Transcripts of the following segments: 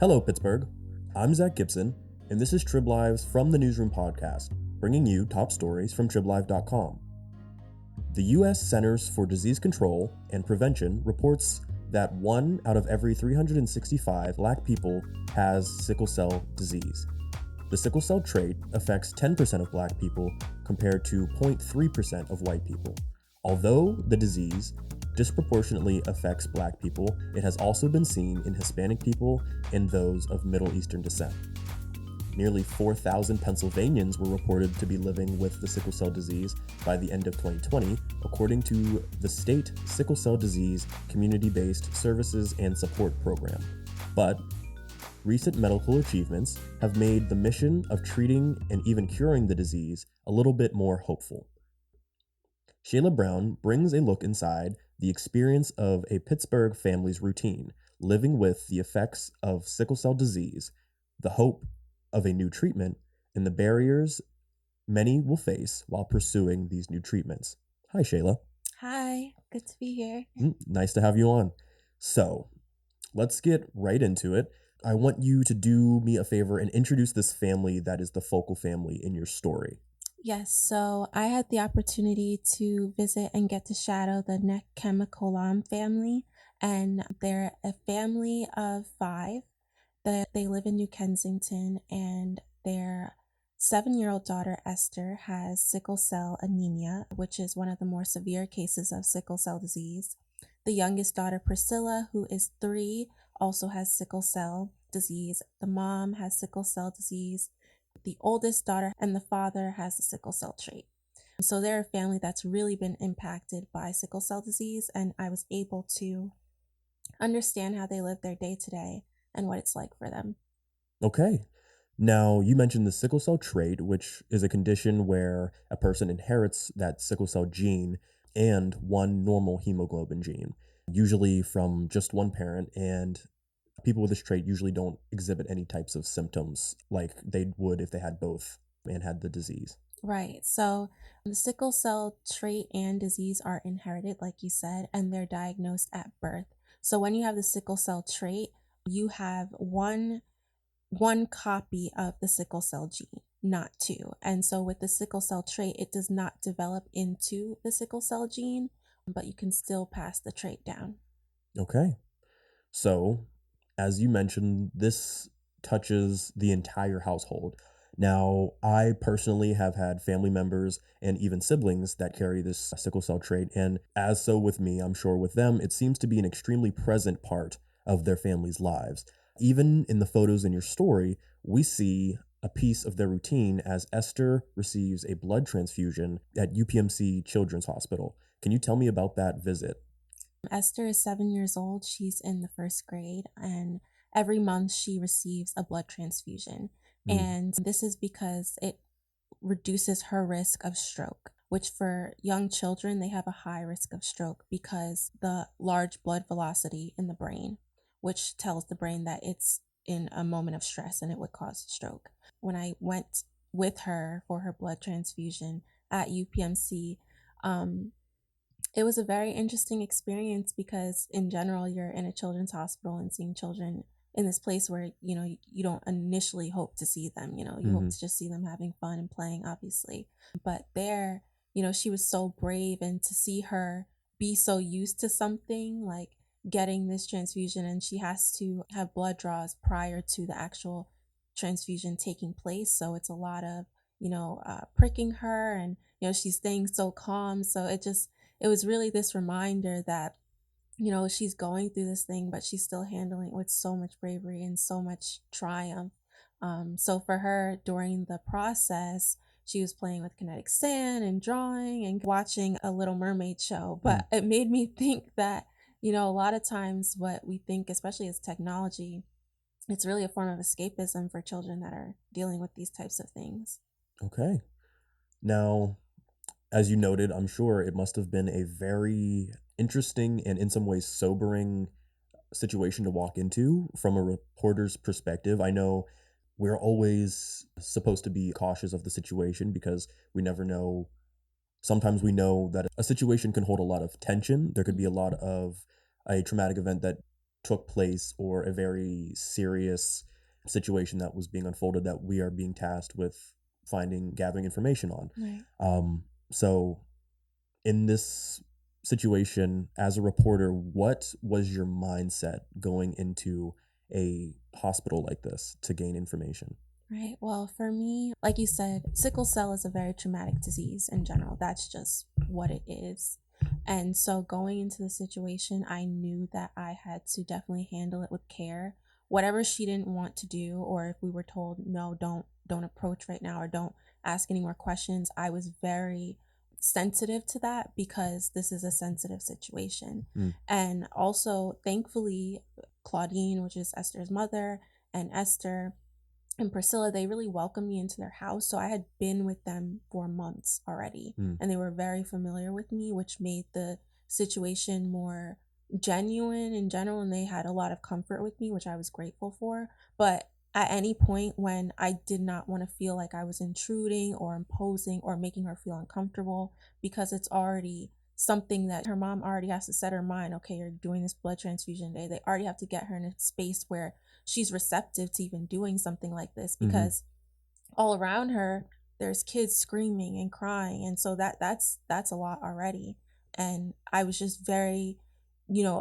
Hello, Pittsburgh. I'm Zach Gibson, and this is Trib Lives from the Newsroom podcast, bringing you top stories from TribLive.com. The U.S. Centers for Disease Control and Prevention reports that 1 out of every 365 Black people has sickle cell disease. The sickle cell trait affects 10% of Black people compared to 0.3% of white people. Although the disease disproportionately affects Black people, it has also been seen in Hispanic people and those of Middle Eastern descent. Nearly 4,000 Pennsylvanians were reported to be living with the sickle cell disease by the end of 2020, according to the state sickle cell disease community-based services and support program. But recent medical achievements have made the mission of treating and even curing the disease a little bit more hopeful. Shaylah Brown brings a look inside the experience of a Pittsburgh family's routine, living with the effects of sickle cell disease, the hope of a new treatment, and the barriers many will face while pursuing these new treatments. Hi, Shaylah. Hi, good to be here. Nice to have you on. So, let's get right into it. I want you to do me a favor and introduce this family that is the focal family in your story. Yes, so I had the opportunity to visit and get to shadow the Nekemikolam family, and they're a family of 5 that they live in New Kensington, and their 7-year-old daughter Esther has sickle cell anemia, which is one of the more severe cases of sickle cell disease. The youngest daughter Priscilla, who is 3, also has sickle cell disease. The mom has sickle cell disease. The oldest daughter and the father has the sickle cell trait. So they're a family that's really been impacted by sickle cell disease, and I was able to understand how they live their day to day and what it's like for them. Okay. Now, you mentioned the sickle cell trait, which is a condition where a person inherits that sickle cell gene and one normal hemoglobin gene, usually from just one parent, and people with this trait usually don't exhibit any types of symptoms like they would if they had both and had the disease. Right. So the sickle cell trait and disease are inherited, like you said, and they're diagnosed at birth. So when you have the sickle cell trait, you have one copy of the sickle cell gene, not 2. And so with the sickle cell trait, it does not develop into the sickle cell gene, but you can still pass the trait down. Okay. So, as you mentioned, this touches the entire household. Now, I personally have had family members and even siblings that carry this sickle cell trait, and as so with me, I'm sure with them, it seems to be an extremely present part of their family's lives. Even in the photos in your story, we see a piece of their routine as Esther receives a blood transfusion at UPMC Children's Hospital. Can you tell me about that visit? Esther is 7 years old. She's in the 1st grade, and every month she receives a blood transfusion. And this is because it reduces her risk of stroke, which for young children, they have a high risk of stroke because the large blood velocity in the brain, which tells the brain that it's in a moment of stress and it would cause a stroke. When I went with her for her blood transfusion at UPMC, it was a very interesting experience because in general, you're in a children's hospital and seeing children in this place where, you don't initially hope to see them, you hope to just see them having fun and playing, obviously. But there, she was so brave, and to see her be so used to something like getting this transfusion, and she has to have blood draws prior to the actual transfusion taking place. So it's a lot of, pricking her, and, she's staying so calm. So it was really this reminder that, she's going through this thing, but she's still handling it with so much bravery and so much triumph. So for her, during the process, she was playing with kinetic sand and drawing and watching a Little Mermaid show. But it made me think that, a lot of times what we think, especially as technology, it's really a form of escapism for children that are dealing with these types of things. Okay. Now, as you noted, I'm sure it must have been a very interesting and in some ways sobering situation to walk into from a reporter's perspective. I know we're always supposed to be cautious of the situation because we never know. Sometimes we know that a situation can hold a lot of tension. There could be a lot of a traumatic event that took place or a very serious situation that was being unfolded that we are being tasked with gathering information on. Right. So in this situation, as a reporter, what was your mindset going into a hospital like this to gain information? Right. Well, for me, like you said, sickle cell is a very traumatic disease in general. That's just what it is. And so going into the situation, I knew that I had to definitely handle it with care. Whatever she didn't want to do, or if we were told, no, don't approach right now, or don't ask any more questions, I was very sensitive to that because this is a sensitive situation. And also, thankfully, Claudine, which is Esther's mother, and Esther and Priscilla, they really welcomed me into their house. So I had been with them for months already, and they were very familiar with me, which made the situation more genuine in general. And they had a lot of comfort with me, which I was grateful for. But at any point when I did not want to feel like I was intruding or imposing or making her feel uncomfortable, because it's already something that her mom already has to set her mind, okay, you're doing this blood transfusion day. They already have to get her in a space where she's receptive to even doing something like this, because all around her there's kids screaming and crying, and so that's a lot already. And I was just very,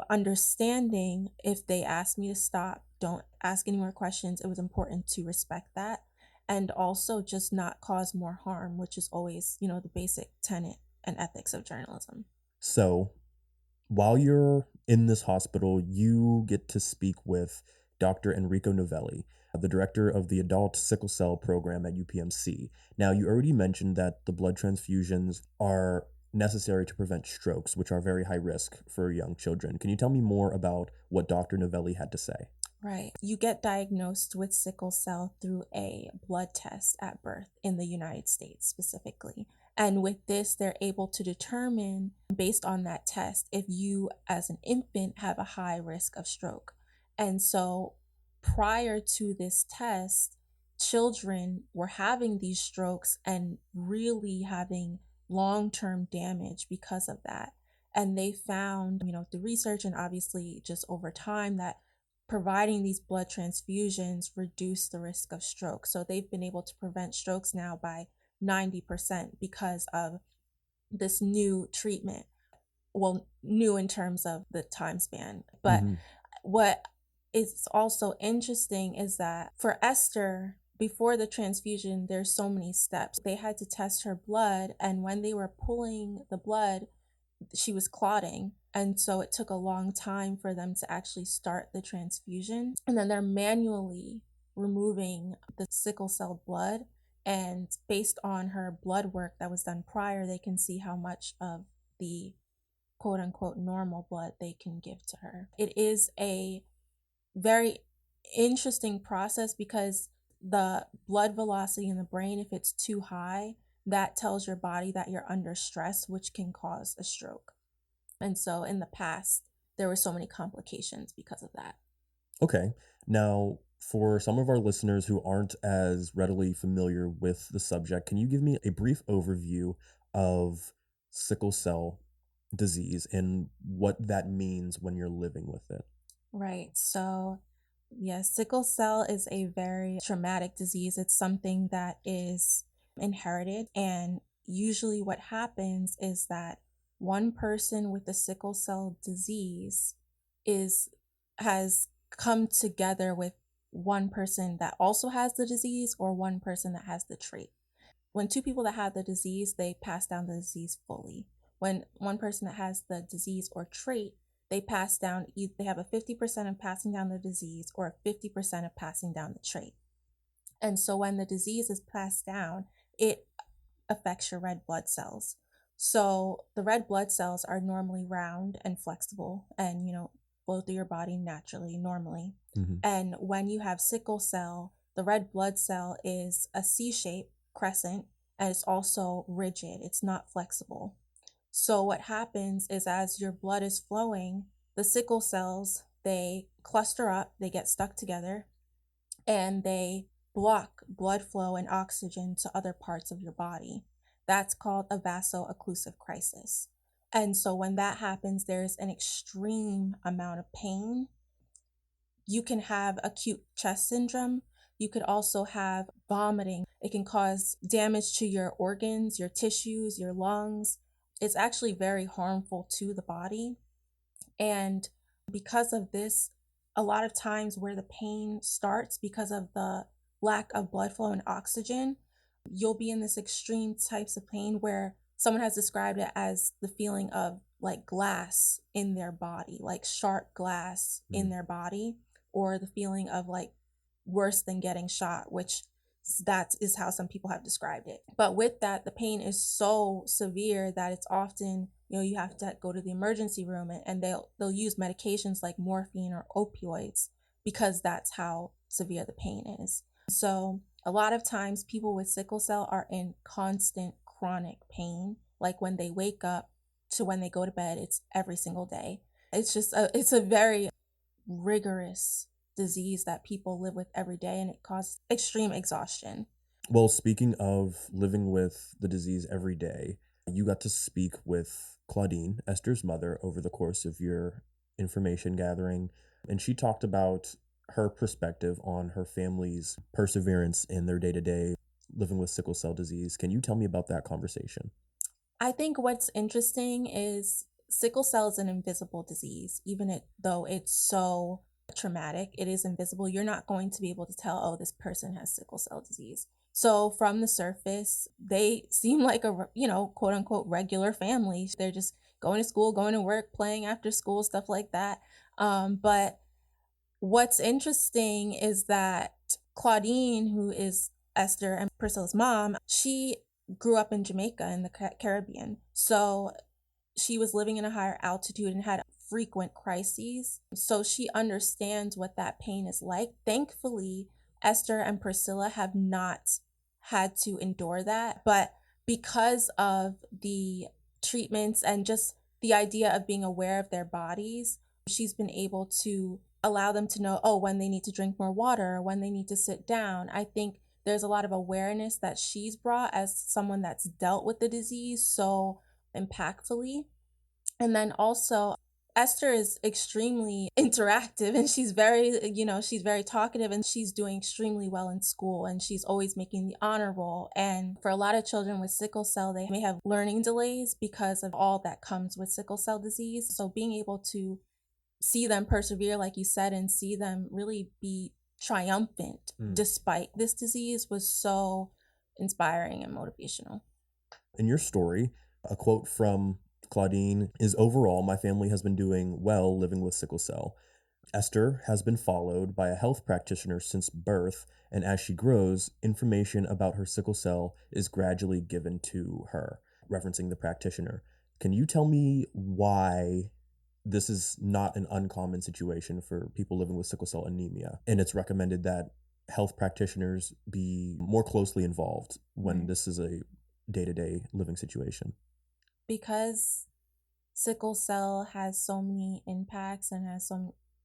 understanding. If they asked me to stop, don't ask any more questions, it was important to respect that, and also just not cause more harm, which is always, the basic tenet and ethics of journalism. So while you're in this hospital, you get to speak with Dr. Enrico Novelli, the director of the Adult Sickle Cell Program at UPMC. Now, you already mentioned that the blood transfusions are necessary to prevent strokes, which are very high risk for young children. Can you tell me more about what Dr. Novelli had to say? Right. You get diagnosed with sickle cell through a blood test at birth in the United States specifically. And with this, they're able to determine, based on that test, if you as an infant have a high risk of stroke. And so prior to this test, children were having these strokes and really having long-term damage because of that. And they found, through research and obviously just over time, that providing these blood transfusions reduce the risk of stroke. So they've been able to prevent strokes now by 90% because of this new treatment. Well, new in terms of the time span. But what is also interesting is that for Esther, before the transfusion, there's so many steps. They had to test her blood, and when they were pulling the blood, she was clotting. And so it took a long time for them to actually start the transfusion. And then they're manually removing the sickle cell blood. And based on her blood work that was done prior, they can see how much of the quote unquote normal blood they can give to her. It is a very interesting process because the blood velocity in the brain, if it's too high, that tells your body that you're under stress, which can cause a stroke. And so in the past, there were so many complications because of that. Okay. Now, for some of our listeners who aren't as readily familiar with the subject, can you give me a brief overview of sickle cell disease and what that means when you're living with it? Right. So, yes, sickle cell is a very traumatic disease. It's something that is inherited. And usually what happens is that one person with the sickle cell disease has come together with one person that also has the disease, or one person that has the trait. When two people that have the disease, they pass down the disease fully. When one person that has the disease or trait, they pass down, they have a 50% of passing down the disease or a 50% of passing down the trait. And so when the disease is passed down, it affects your red blood cells. So the red blood cells are normally round and flexible and, flow through your body naturally, normally. And when you have sickle cell, the red blood cell is a C-shape crescent, and it's also rigid. It's not flexible. So what happens is, as your blood is flowing, the sickle cells, they cluster up, they get stuck together, and they block blood flow and oxygen to other parts of your body. That's called a vaso-occlusive crisis. And so when that happens, there's an extreme amount of pain, you can have acute chest syndrome. You could also have vomiting. It can cause damage to your organs, your tissues, your lungs. It's actually very harmful to the body. And because of this, a lot of times where the pain starts because of the lack of blood flow and oxygen, you'll be in this extreme types of pain where someone has described it as the feeling of like glass in their body, like sharp glass in their body, or the feeling of like worse than getting shot, which that is how some people have described it. But with that, the pain is so severe that it's often, you have to go to the emergency room, and they'll use medications like morphine or opioids because that's how severe the pain is. So a lot of times people with sickle cell are in constant chronic pain. Like when they wake up to when they go to bed, it's every single day. It's a very rigorous disease that people live with every day, and it causes extreme exhaustion. Well, speaking of living with the disease every day, you got to speak with Claudine, Esther's mother, over the course of your information gathering, and she talked about her perspective on her family's perseverance in their day-to-day living with sickle cell disease. Can you tell me about that conversation? I think what's interesting is sickle cell is an invisible disease. Though it's so traumatic, it is invisible. You're not going to be able to tell, oh, this person has sickle cell disease. So from the surface, they seem like a, quote unquote regular family. They're just going to school, going to work, playing after school, stuff like that. But what's interesting is that Claudine, who is Esther and Priscilla's mom, she grew up in Jamaica in the Caribbean. So she was living in a higher altitude and had frequent crises. So she understands what that pain is like. Thankfully, Esther and Priscilla have not had to endure that. But because of the treatments and just the idea of being aware of their bodies, she's been able to allow them to know, oh, when they need to drink more water, or when they need to sit down. I think there's a lot of awareness that she's brought as someone that's dealt with the disease so impactfully. And then also, Esther is extremely interactive, and she's very talkative, and she's doing extremely well in school, and she's always making the honor roll. And for a lot of children with sickle cell, they may have learning delays because of all that comes with sickle cell disease. So being able to see them persevere, like you said, and see them really be triumphant despite this disease was so inspiring and motivational. In your story, a quote from Claudine is, overall, my family has been doing well living with sickle cell. Esther has been followed by a health practitioner since birth, and as she grows, information about her sickle cell is gradually given to her, referencing the practitioner. Can you tell me why this is not an uncommon situation for people living with sickle cell anemia, and it's recommended that health practitioners be more closely involved when this is a day-to-day living situation? Because sickle cell has so many impacts and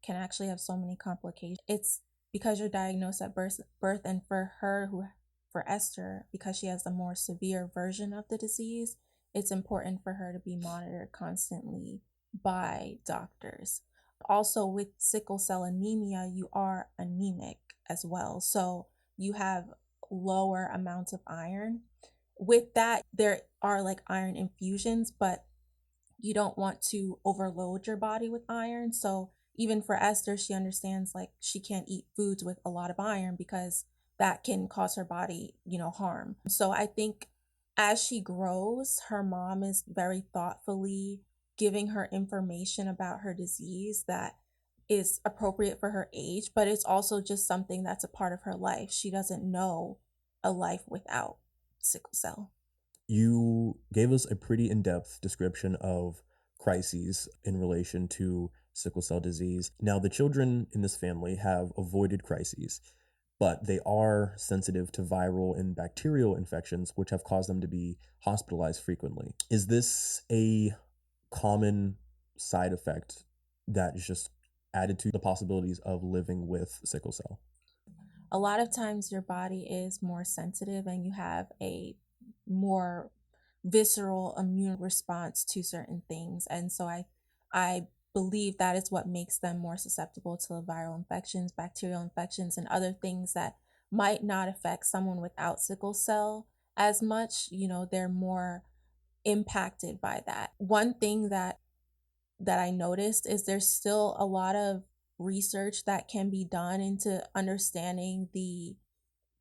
can actually have so many complications. It's because you're diagnosed at birth, and for Esther, because she has the more severe version of the disease, it's important for her to be monitored constantly by doctors. Also, with sickle cell anemia, you are anemic as well. So you have lower amounts of iron. With that, there are like iron infusions, but you don't want to overload your body with iron. So even for Esther, she understands like she can't eat foods with a lot of iron because that can cause her body, harm. So I think as she grows, her mom is very thoughtfully giving her information about her disease that is appropriate for her age, but it's also just something that's a part of her life. She doesn't know a life without sickle cell. You gave us a pretty in-depth description of crises in relation to sickle cell disease. Now, the children in this family have avoided crises, but they are sensitive to viral and bacterial infections, which have caused them to be hospitalized frequently. Is this a common side effect that is just added to the possibilities of living with sickle cell? A lot of times your body is more sensitive and you have a more visceral immune response to certain things. And so I believe that is what makes them more susceptible to viral infections, bacterial infections, and other things that might not affect someone without sickle cell as much. They're more impacted by that. One thing that I noticed is there's still a lot of research that can be done into understanding the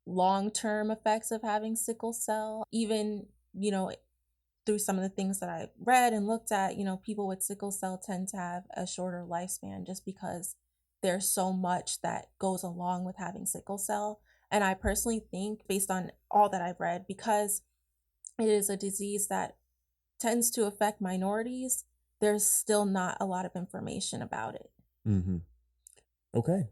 long-term effects of having sickle cell. Even, through some of the things that I read and looked at, people with sickle cell tend to have a shorter lifespan just because there's so much that goes along with having sickle cell. And I personally think, based on all that I've read, because it is a disease that tends to affect minorities, there's still not a lot of information about it. Mm-hmm. Okay.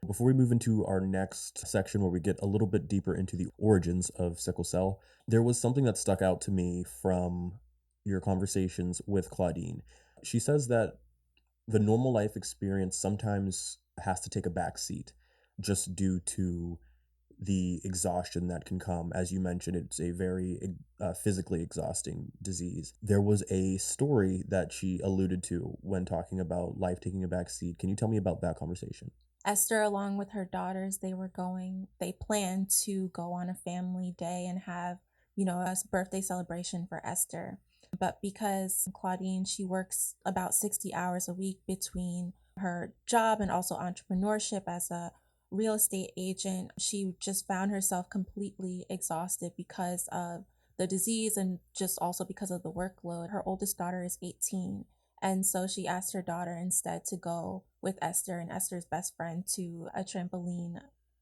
Before we move into our next section where we get a little bit deeper into the origins of sickle cell, there was something that stuck out to me from your conversations with Claudine. She says that the normal life experience sometimes has to take a back seat just due to the exhaustion that can come. As you mentioned, it's a very physically exhausting disease. There was a story that she alluded to when talking about life taking a back seat. Can you tell me about that conversation? Esther, along with her daughters, they planned to go on a family day and have, a birthday celebration for Esther. But because Claudine, she works about 60 hours a week between her job and also entrepreneurship as a real estate agent, she just found herself completely exhausted because of the disease and just also because of the workload. Her oldest daughter is 18. And so she asked her daughter instead to go with Esther and Esther's best friend to a trampoline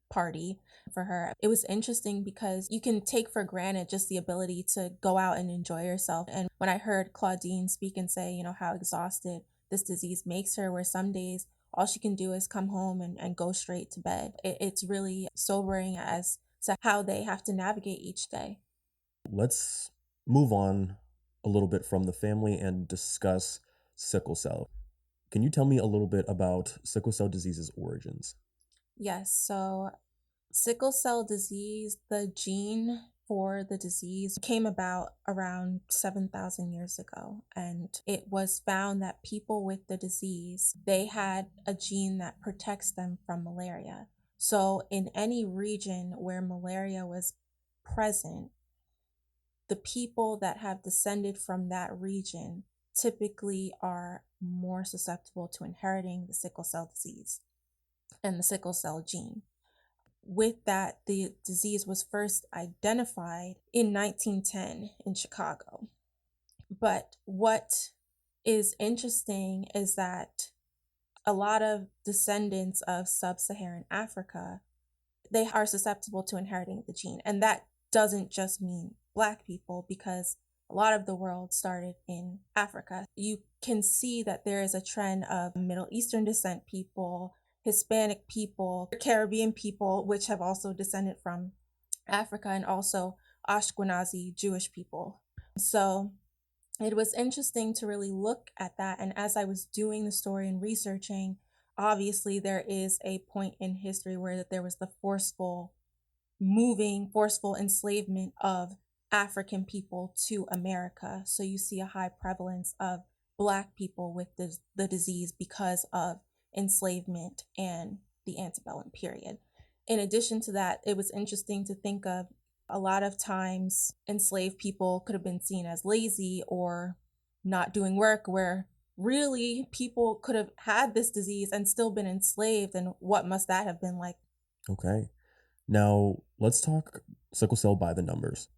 party for her. It was interesting because you can take for granted just the ability to go out and enjoy yourself. And when I heard Claudine speak and say, how exhausted this disease makes her, where some days all she can do is come home and go straight to bed. It's really sobering as to how they have to navigate each day. Let's move on a little bit from the family and discuss sickle cell. Can you tell me a little bit about sickle cell disease's origins? Yes, so sickle cell disease, the gene for the disease came about around 7,000 years ago. And it was found that people with the disease, they had a gene that protects them from malaria. So in any region where malaria was present, the people that have descended from that region typically are more susceptible to inheriting the sickle cell disease and the sickle cell gene. With that, the disease was first identified in 1910 in Chicago. But what is interesting is that a lot of descendants of sub-Saharan Africa, they are susceptible to inheriting the gene. And that doesn't just mean Black people, because a lot of the world started in Africa. You can see that there is a trend of Middle Eastern descent people, Hispanic people, Caribbean people, which have also descended from Africa, and also Ashkenazi Jewish people. So it was interesting to really look at that. And as I was doing the story and researching, obviously there is a point in history where there was the forceful enslavement of African people to America. So you see a high prevalence of Black people with the disease because of enslavement and the antebellum period. In addition to that, it was interesting to think of a lot of times enslaved people could have been seen as lazy or not doing work, where really people could have had this disease and still been enslaved. And what must that have been like? Okay. Now, let's talk sickle cell by the numbers.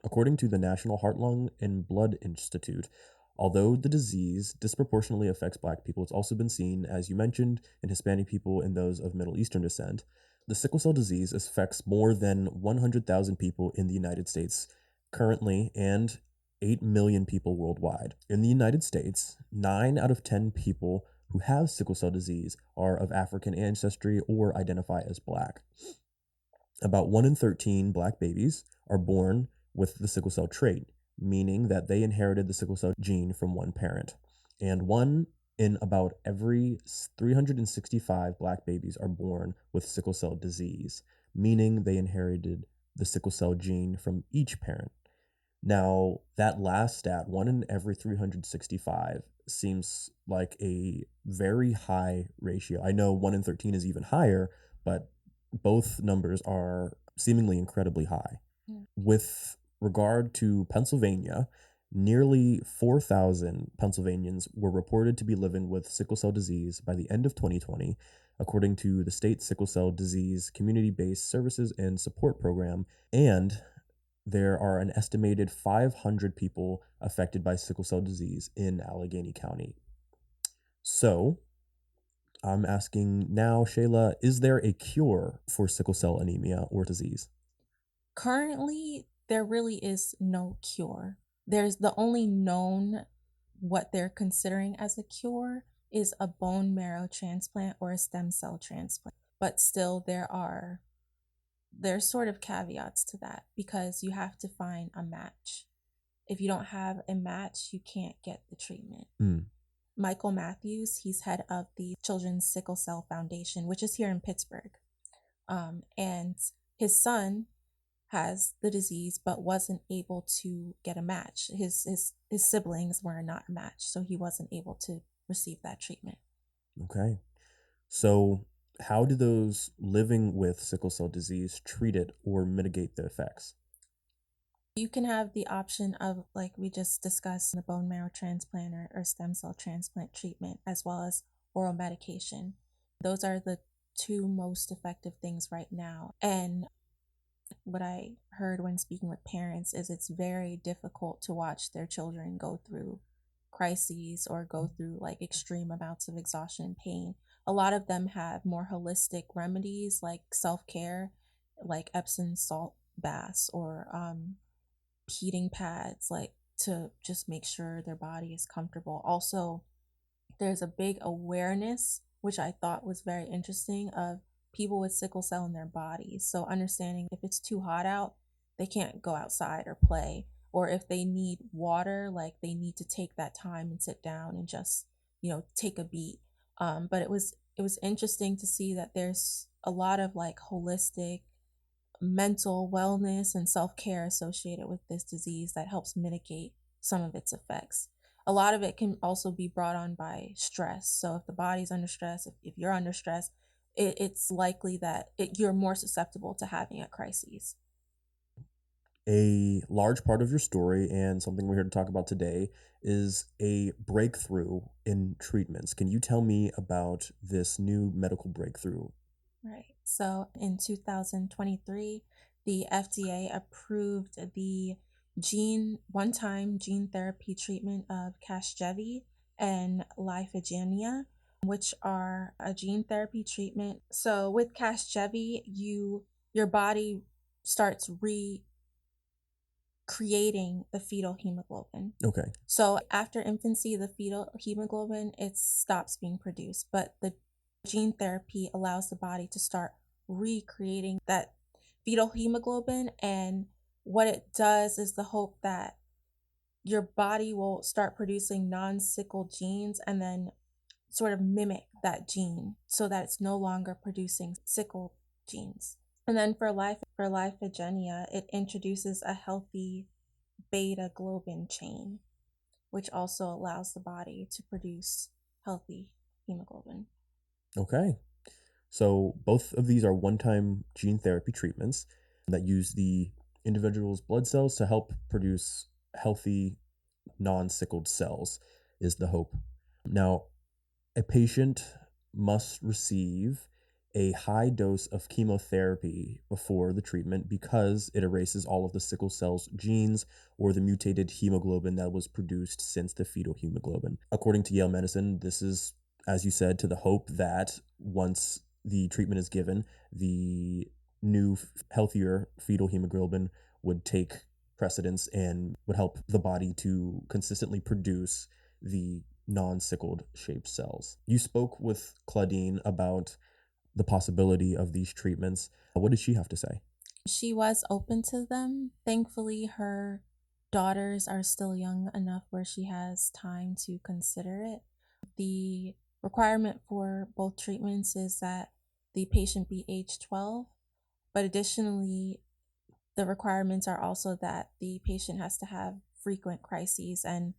According to the National Heart, Lung, and Blood Institute, although the disease disproportionately affects Black people, it's also been seen, as you mentioned, in Hispanic people and those of Middle Eastern descent. The sickle cell disease affects more than 100,000 people in the United States currently and 8 million people worldwide. In the United States, 9 out of 10 people who have sickle cell disease are of African ancestry or identify as Black. About 1 in 13 Black babies are born with the sickle cell trait, meaning that they inherited the sickle cell gene from one parent. And 1 in about every 365 Black babies are born with sickle cell disease, meaning they inherited the sickle cell gene from each parent. Now, that last stat, 1 in every 365, seems like a very high ratio. I know 1 in 13 is even higher, but both numbers are seemingly incredibly high. Mm. With regard to Pennsylvania, nearly 4,000 Pennsylvanians were reported to be living with sickle cell disease by the end of 2020, according to the state sickle cell disease community-based services and support program, and there are an estimated 500 people affected by sickle cell disease in Allegheny County. So, I'm asking now, Shaylah, is there a cure for sickle cell anemia or disease? Currently, there really is no cure. There's the only known what they're considering as a cure is a bone marrow transplant or a stem cell transplant. But still, there's sort of caveats to that because you have to find a match. If you don't have a match, you can't get the treatment. Michael Matthews, he's head of the Children's Sickle Cell Foundation, which is here in Pittsburgh. And his son has the disease but wasn't able to get a match. His siblings were not a match, so he wasn't able to receive that treatment. Okay. So, how do those living with sickle cell disease treat it or mitigate the effects? You can have the option of, like we just discussed, the bone marrow transplant or stem cell transplant treatment, as well as oral medication. Those are the two most effective things right now. And what I heard when speaking with parents is it's very difficult to watch their children go through crises or go through like extreme amounts of exhaustion and pain. A lot of them have more holistic remedies like self-care, like Epsom salt baths or heating pads, like to just make sure their body is comfortable. Also, there's a big awareness, which I thought was very interesting, of people with sickle cell in their bodies. So understanding if it's too hot out, they can't go outside or play. Or if they need water, like they need to take that time and sit down and just, take a beat. But it was interesting to see that there's a lot of like holistic mental wellness and self-care associated with this disease that helps mitigate some of its effects. A lot of it can also be brought on by stress. So if the body's under stress, if you're under stress, it's likely that you're more susceptible to having a crisis. A large part of your story and something we're here to talk about today is a breakthrough in treatments. Can you tell me about this new medical breakthrough? Right. So in 2023, the FDA approved the one-time gene therapy treatment of Casgevy and Lifigenia, which are a gene therapy treatment. So with Casgevy, your body starts recreating the fetal hemoglobin. Okay. So after infancy, the fetal hemoglobin, it stops being produced, but the gene therapy allows the body to start recreating that fetal hemoglobin. And what it does is the hope that your body will start producing non-sickle genes and then sort of mimic that gene so that it's no longer producing sickle genes. And then for Lifigenia, it introduces a healthy beta globin chain, which also allows the body to produce healthy hemoglobin. Okay. So both of these are one-time gene therapy treatments that use the individual's blood cells to help produce healthy non-sickled cells, is the hope. Now, a patient must receive a high dose of chemotherapy before the treatment because it erases all of the sickle cell's genes or the mutated hemoglobin that was produced since the fetal hemoglobin. According to Yale Medicine, this is, as you said, to the hope that once the treatment is given, the new, healthier fetal hemoglobin would take precedence and would help the body to consistently produce the non-sickled shaped cells. You spoke with Claudine about the possibility of these treatments. What did she have to say? She was open to them. Thankfully, her daughters are still young enough where she has time to consider it. The requirement for both treatments is that the patient be age 12, but additionally, the requirements are also that the patient has to have frequent crises and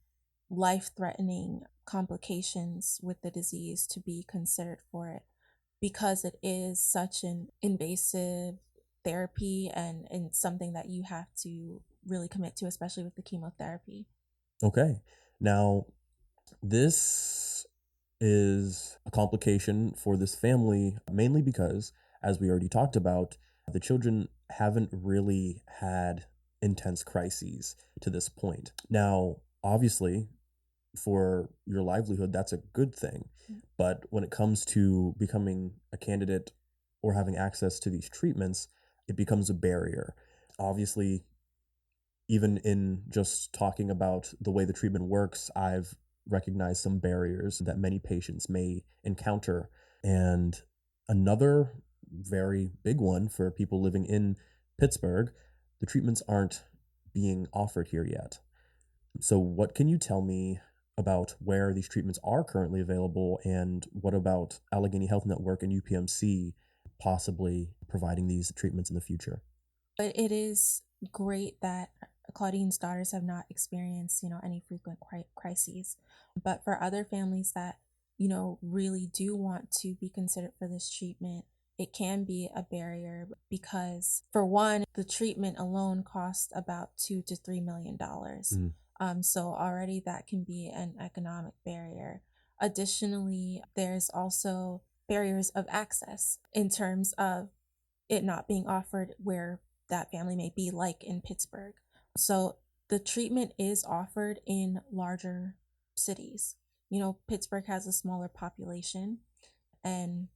life-threatening complications with the disease to be considered for it because it is such an invasive therapy and something that you have to really commit to, especially with the chemotherapy. Okay. Now, this is a complication for this family, mainly because, as we already talked about, the children haven't really had intense crises to this point. Now, obviously, for your livelihood, that's a good thing. But when it comes to becoming a candidate or having access to these treatments, it becomes a barrier. Obviously, even in just talking about the way the treatment works, I've recognized some barriers that many patients may encounter. And another very big one for people living in Pittsburgh, the treatments aren't being offered here yet. So, what can you tell me about where these treatments are currently available, and what about Allegheny Health Network and UPMC possibly providing these treatments in the future? But it is great that Claudine's daughters have not experienced, any frequent crises. But for other families that, really do want to be considered for this treatment, it can be a barrier because, for one, the treatment alone costs about $2 to $3 million. So already that can be an economic barrier. Additionally, there's also barriers of access in terms of it not being offered where that family may be, like in Pittsburgh. So the treatment is offered in larger cities. Pittsburgh has a smaller population and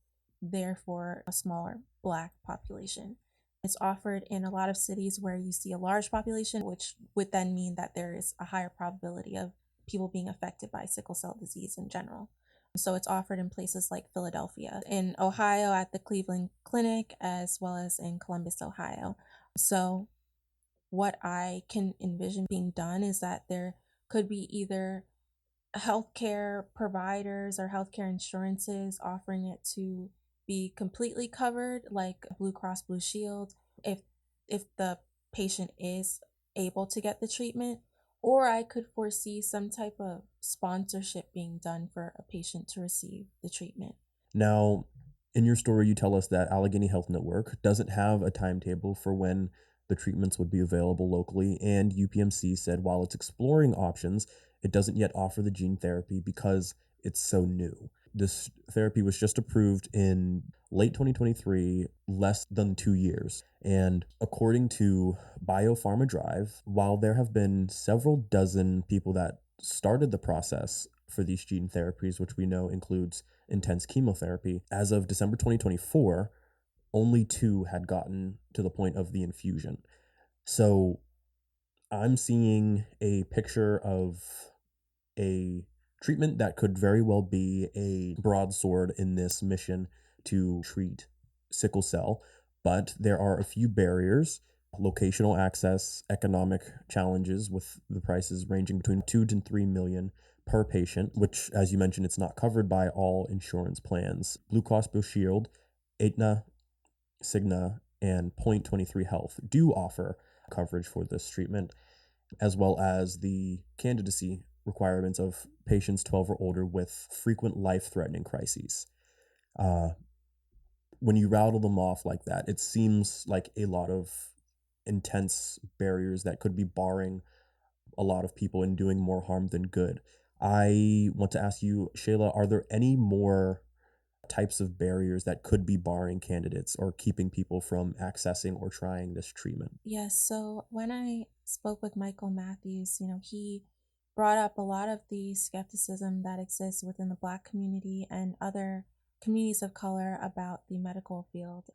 therefore a smaller Black population. It's offered in a lot of cities where you see a large population, which would then mean that there is a higher probability of people being affected by sickle cell disease in general. So it's offered in places like Philadelphia, in Ohio at the Cleveland Clinic, as well as in Columbus, Ohio. So what I can envision being done is that there could be either healthcare providers or healthcare insurances offering it to be completely covered, like Blue Cross Blue Shield, if the patient is able to get the treatment, or I could foresee some type of sponsorship being done for a patient to receive the treatment. Now, in your story, you tell us that Allegheny Health Network doesn't have a timetable for when the treatments would be available locally, and UPMC said while it's exploring options, it doesn't yet offer the gene therapy because it's so new. This therapy was just approved in late 2023, less than 2 years. And according to Biopharma Drive, while there have been several dozen people that started the process for these gene therapies, which we know includes intense chemotherapy, as of December 2024, only 2 had gotten to the point of the infusion. So I'm seeing a picture of a treatment that could very well be a broadsword in this mission to treat sickle cell, but there are a few barriers: locational access, economic challenges with the prices ranging between 2 to 3 million per patient, which, as you mentioned, it's not covered by all insurance plans. Blue Cross Blue Shield, Aetna, Cigna, and Point 23 Health do offer coverage for this treatment, as well as the candidacy requirements of patients 12 or older with frequent life-threatening crises. When you rattle them off like that, it seems like a lot of intense barriers that could be barring a lot of people and doing more harm than good. I want to ask you, Shaylah, are there any more types of barriers that could be barring candidates or keeping people from accessing or trying this treatment? Yes, so when I spoke with Michael Matthews, he brought up a lot of the skepticism that exists within the Black community and other communities of color about the medical field,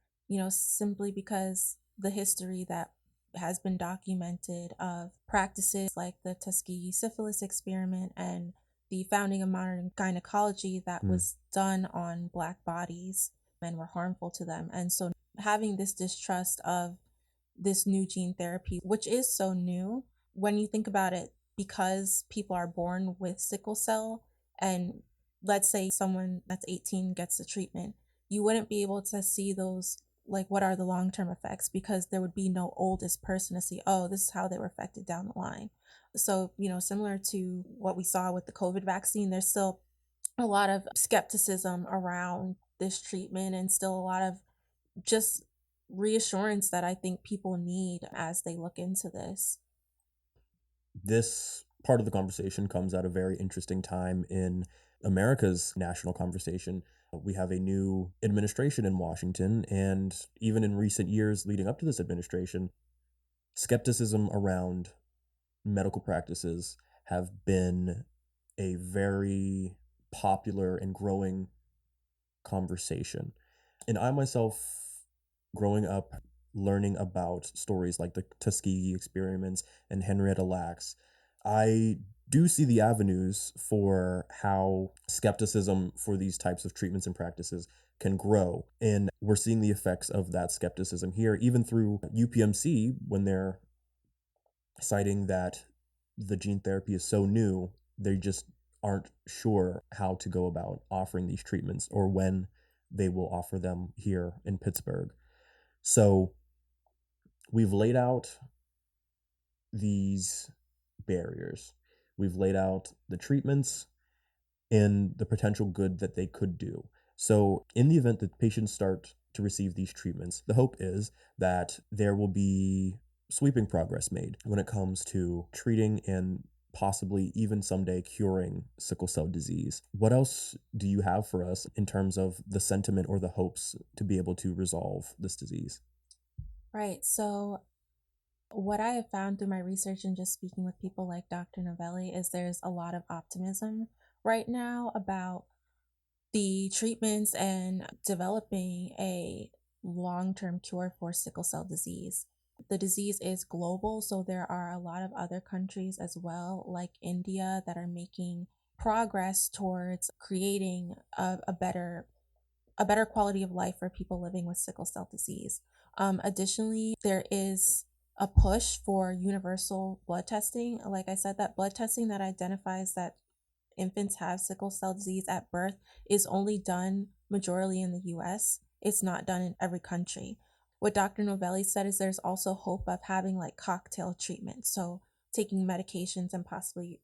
simply because the history that has been documented of practices like the Tuskegee syphilis experiment and the founding of modern gynecology that was done on Black bodies and were harmful to them. And so having this distrust of this new gene therapy, which is so new, when you think about it, because people are born with sickle cell, and let's say someone that's 18 gets the treatment, you wouldn't be able to see those like what are the long-term effects, because there would be no oldest person to see, oh, this is how they were affected down the line. So, similar to what we saw with the COVID vaccine, there's still a lot of skepticism around this treatment, and still a lot of just reassurance that I think people need as they look into this. This part of the conversation comes at a very interesting time in America's national conversation. We have a new administration in Washington, and even in recent years leading up to this administration, skepticism around medical practices have been a very popular and growing conversation. And I myself, growing up, learning about stories like the Tuskegee experiments and Henrietta Lacks, I do see the avenues for how skepticism for these types of treatments and practices can grow. And we're seeing the effects of that skepticism here, even through UPMC, when they're citing that the gene therapy is so new, they just aren't sure how to go about offering these treatments or when they will offer them here in Pittsburgh. So we've laid out these barriers. We've laid out the treatments and the potential good that they could do. So in the event that patients start to receive these treatments, the hope is that there will be sweeping progress made when it comes to treating and possibly even someday curing sickle cell disease. What else do you have for us in terms of the sentiment or the hopes to be able to resolve this disease? Right. So what I have found through my research and just speaking with people like Dr. Novelli is there's a lot of optimism right now about the treatments and developing a long-term cure for sickle cell disease. The disease is global, so there are a lot of other countries as well, like India, that are making progress towards creating a better quality of life for people living with sickle cell disease. Additionally, there is a push for universal blood testing. Like I said, that blood testing that identifies that infants have sickle cell disease at birth is only done majorly in the US. It's not done in every country. What Dr. Novelli said is there's also hope of having like cocktail treatment. So taking medications and possibly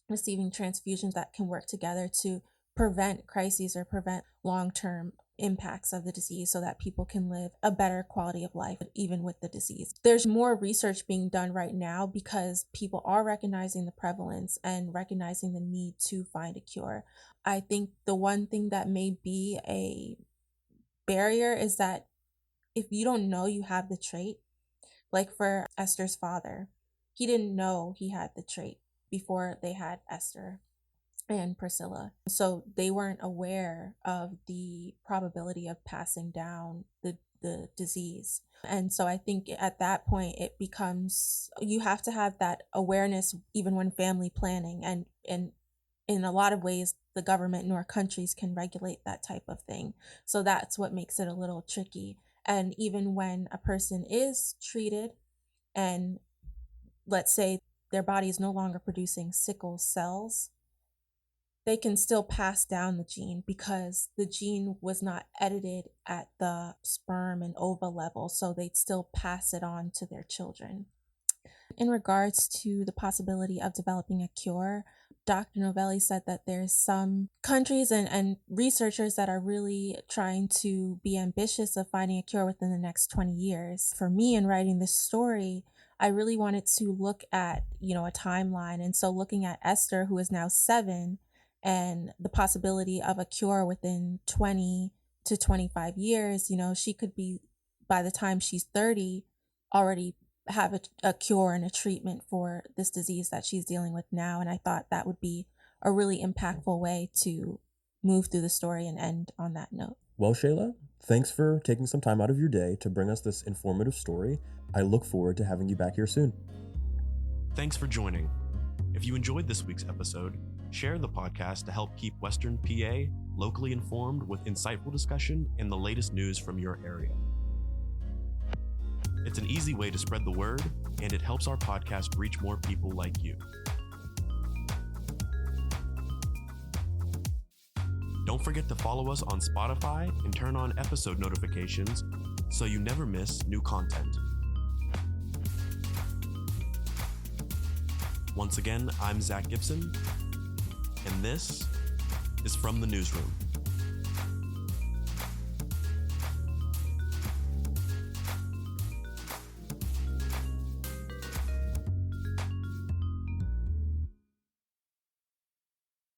receiving transfusions that can work together to prevent crises or prevent long-term impacts of the disease so that people can live a better quality of life even with the disease. There's more research being done right now because people are recognizing the prevalence and recognizing the need to find a cure. I think the one thing that may be a barrier is that if you don't know you have the trait, like for Esther's father, he didn't know he had the trait before they had Esther and Priscilla. So they weren't aware of the probability of passing down the disease. And so I think at that point it becomes, you have to have that awareness even when family planning, and in a lot of ways the government nor countries can regulate that type of thing. So that's what makes it a little tricky. And even when a person is treated and let's say their body is no longer producing sickle cells, they can still pass down the gene because the gene was not edited at the sperm and ova level, so they'd still pass it on to their children. In regards to the possibility of developing a cure, Dr. Novelli said that there's some countries and researchers that are really trying to be ambitious of finding a cure within the next 20 years. For me, in writing this story, I really wanted to look at, a timeline. And so looking at Esther, who is now 7, and the possibility of a cure within 20 to 25 years, she could be, by the time she's 30, already have a cure and a treatment for this disease that she's dealing with now. And I thought that would be a really impactful way to move through the story and end on that note. Well, Shaylah, thanks for taking some time out of your day to bring us this informative story. I look forward to having you back here soon. Thanks for joining. If you enjoyed this week's episode, share the podcast to help keep Western PA locally informed with insightful discussion and the latest news from your area. It's an easy way to spread the word, and it helps our podcast reach more people like you. Don't forget to follow us on Spotify and turn on episode notifications so you never miss new content. Once again, I'm Zach Gibson, and this is From the Newsroom.